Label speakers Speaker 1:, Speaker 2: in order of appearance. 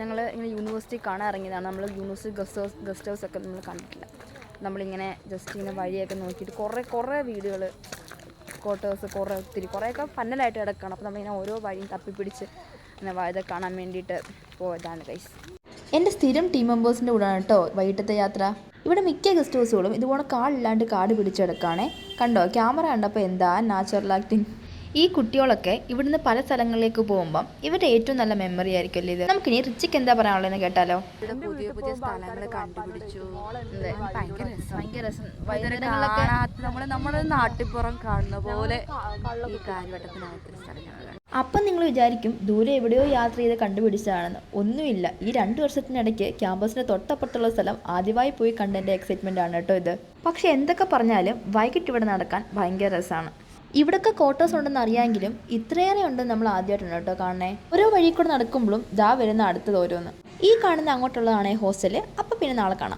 Speaker 1: ഞങ്ങൾ ഇങ്ങനെ യൂണിവേഴ്സിറ്റി കാണാൻ ഇറങ്ങിയതാണ്. നമ്മൾ യൂണിവേഴ്സിറ്റി ഗസ്റ്റ് ഹൗസ് ഒക്കെ നമ്മൾ കണ്ടിട്ടില്ല. നമ്മളിങ്ങനെ ജസ്റ്റ് ഇങ്ങനെ വഴിയൊക്കെ നോക്കിയിട്ട് കുറേ വീടുകൾ ക്വാർട്ടേഴ്സ് കുറേയൊക്കെ പന്നലായിട്ട് കിടക്കുകയാണ്. അപ്പോൾ നമ്മളിങ്ങനെ ഓരോ വഴിയും തപ്പിപ്പിടിച്ച് ഇങ്ങനെ ഇത് കാണാൻ വേണ്ടിയിട്ട് പോയതാണ് ഗൈസ്.
Speaker 2: എൻ്റെ സ്ഥിരം ടീം മെമ്പേഴ്സിൻ്റെ കൂടെയാണ് കേട്ടോ വൈകിട്ടത്തെ യാത്ര. ഇവിടെ മിക്ക ഗസ്റ്റ് ഹൗസുകളും ഇതുപോലെ കാടില്ലാണ്ട് കാട് പിടിച്ചെടുക്കുകയാണേ. കണ്ടോ, ക്യാമറ കണ്ടപ്പോൾ എന്താ നാച്ചുറൽ ആക്ടിങ്. ഈ കുട്ടികളൊക്കെ ഇവിടുന്ന് പല സ്ഥലങ്ങളിലേക്ക് പോകുമ്പം ഇവരുടെ ഏറ്റവും നല്ല മെമ്മറി ആയിരിക്കുമല്ലോ ഇത്. നമുക്കിനി റിച്ചിക്ക് എന്താ പറയാനുള്ളതെന്ന് കേട്ടാലോ.
Speaker 1: പുതിയ സ്ഥലങ്ങൾ കണ്ടുപിടിച്ചു. ഭയങ്കര രസം. നമ്മുടെ നാട്ടിപ്പുറം കാണുന്ന പോലെ ഈ കാര്യവട്ടത്തിനകത്ത് സ്ഥലങ്ങൾ.
Speaker 2: അപ്പം നിങ്ങൾ വിചാരിക്കും ദൂരെ എവിടെയോ യാത്ര ചെയ്ത് കണ്ടുപിടിച്ചതാണെന്ന്. ഒന്നുമില്ല, ഈ 2 വർഷത്തിനിടയ്ക്ക് ക്യാമ്പസിൻ്റെ തൊട്ടപ്പുറത്തുള്ള സ്ഥലം ആദ്യമായി പോയി കണ്ടതിൻ്റെ എക്സൈറ്റ്മെൻ്റ് ആണ് കേട്ടോ ഇത്. പക്ഷേ എന്തൊക്കെ പറഞ്ഞാലും വൈകിട്ട് ഇവിടെ നടക്കാൻ ഭയങ്കര രസമാണ്. ഇവിടൊക്കെ ക്വാർട്ടേഴ്സ് ഉണ്ടെന്ന് അറിയാമെങ്കിലും ഇത്രയേറെ ഉണ്ടെന്ന് നമ്മൾ ആദ്യമായിട്ടാണ് കേട്ടോ കാണണേ. ഓരോ വഴി കൂടെ നടക്കുമ്പോഴും ദാ വരുന്ന അടുത്തത് ഓരോന്ന്. ഈ കാണുന്ന അങ്ങോട്ടുള്ളതാണേ ഹോസ്റ്റല്. അപ്പം പിന്നെ നാളെ കാണാം.